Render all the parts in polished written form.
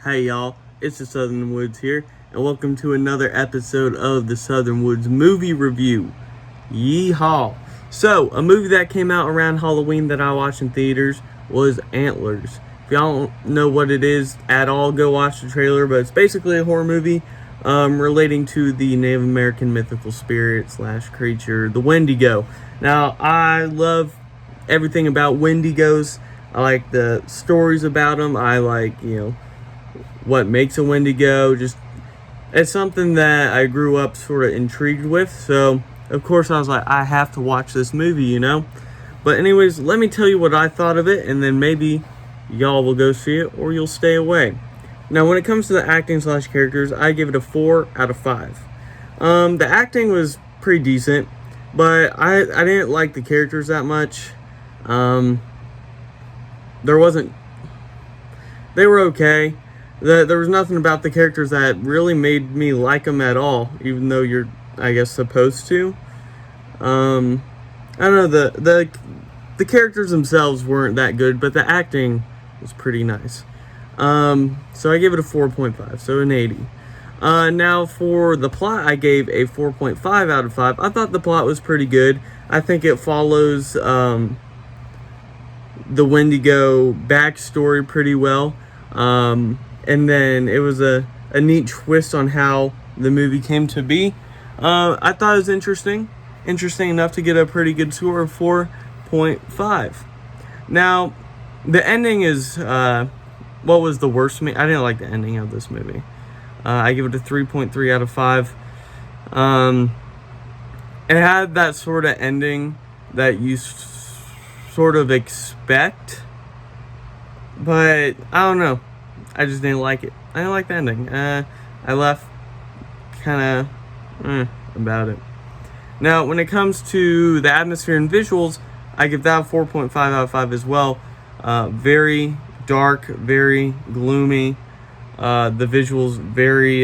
Hey y'all, it's the Southern Woods here, and welcome to another episode of the Southern Woods movie review. Yeehaw! So, a movie that came out around Halloween that I watched in theaters was Antlers. If y'all don't know what it is at all, go watch the trailer, but it's basically a horror movie relating to the Native American mythical spirit / creature, the Wendigo. Now, I love everything about Wendigos. I like the stories about them. I like, what makes a Wendigo. Just, it's something that I grew up sort of intrigued with. So, of course, I was like, I have to watch this movie, But anyways, let me tell you what I thought of it, and then maybe y'all will go see it, or you'll stay away. Now, when it comes to the acting / characters, I give it a 4 out of 5. The acting was pretty decent, but I didn't like the characters that much. They were okay. There was nothing about the characters that really made me like them at all, even though you're, I guess, supposed to. I don't know, the characters themselves weren't that good, but the acting was pretty nice. So I gave it a 4.5, so an 80. Now for the plot, I gave a 4.5 out of 5. I thought the plot was pretty good. I think it follows the Wendigo backstory pretty well. And then it was a neat twist on how the movie came to be. I thought it was interesting enough to get a pretty good score of 4.5. Now, the ending is, what was the worst to me? I didn't like the ending of this movie. I give it a 3.3 out of 5. It had that sort of ending that you sort of expect, but I don't know. I just didn't like it. I didn't like the ending. I left kind of about it. Now, when it comes to the atmosphere and visuals, I give that a 4.5 out of 5 as well. Very dark, very gloomy. The visuals very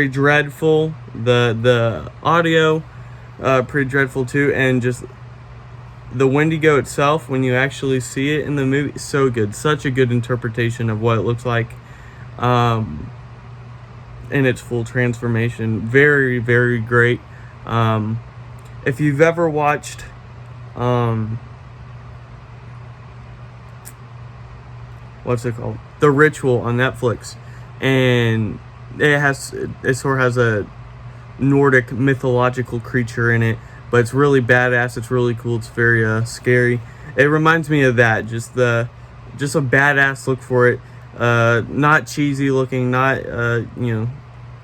dreadful. The audio pretty dreadful too, and just the Wendigo itself, when you actually see it in the movie, so good. Such a good interpretation of what it looks like in its full transformation. Very, very great. If you've ever watched what's it called? The Ritual on Netflix, and it sort of has a Nordic mythological creature in it, but it's really badass. It's really cool. It's very scary. It reminds me of that. Just a badass look for it. Not cheesy looking. Not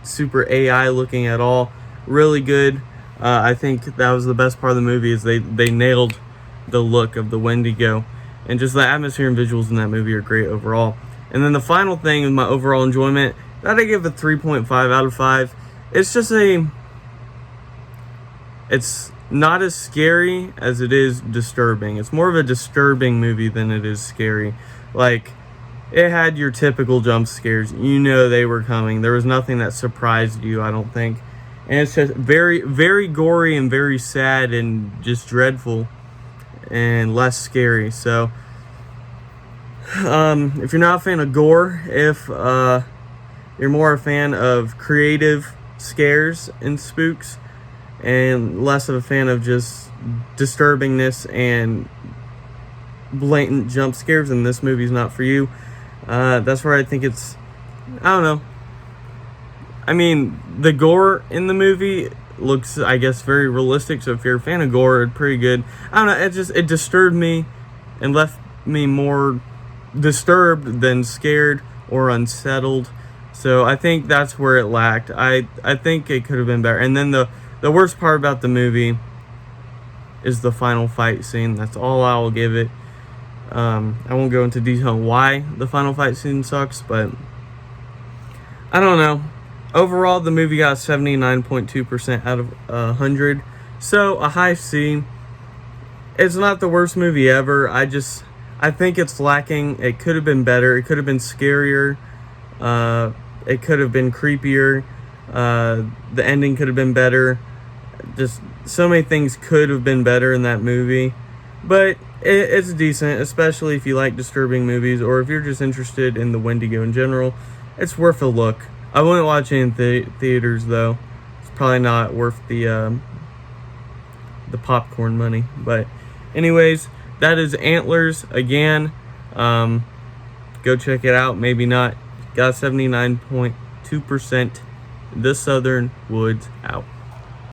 super AI looking at all. Really good. I think that was the best part of the movie, is they nailed the look of the Wendigo, and just the atmosphere and visuals in that movie are great overall. And then the final thing is my overall enjoyment. That I give a 3.5 out of 5. It's not as scary as it is disturbing. It's more of a disturbing movie than it is scary. Like, it had your typical jump scares. They were coming. There was nothing that surprised you, I don't think. And it's just very, very gory and very sad and just dreadful and less scary. So, if you're not a fan of gore, if you're more a fan of creative scares and spooks, and less of a fan of just disturbingness and blatant jump scares, and this movie's not for you. That's where I think it's, I don't know. I mean, the gore in the movie looks, I guess, very realistic, so if you're a fan of gore, it's pretty good. I don't know, it disturbed me and left me more disturbed than scared or unsettled. So I think that's where it lacked. I think it could have been better. And then the worst part about the movie is the final fight scene. That's all I will give it. I won't go into detail on why the final fight scene sucks, but I don't know. Overall, the movie got 79.2% out of 100. So, a high C. It's not the worst movie ever. I think it's lacking. It could have been better. It could have been scarier. It could have been creepier. The ending could have been better. Just so many things could have been better in that movie. But It's decent, especially if you like disturbing movies, or if you're just interested in the Wendigo in general. It's worth a look. I wouldn't watch it in theaters though. It's probably not worth the popcorn money. But anyways, that is Antlers again. Go check it out. Maybe not. Got 79.2%. The Southern Woods out.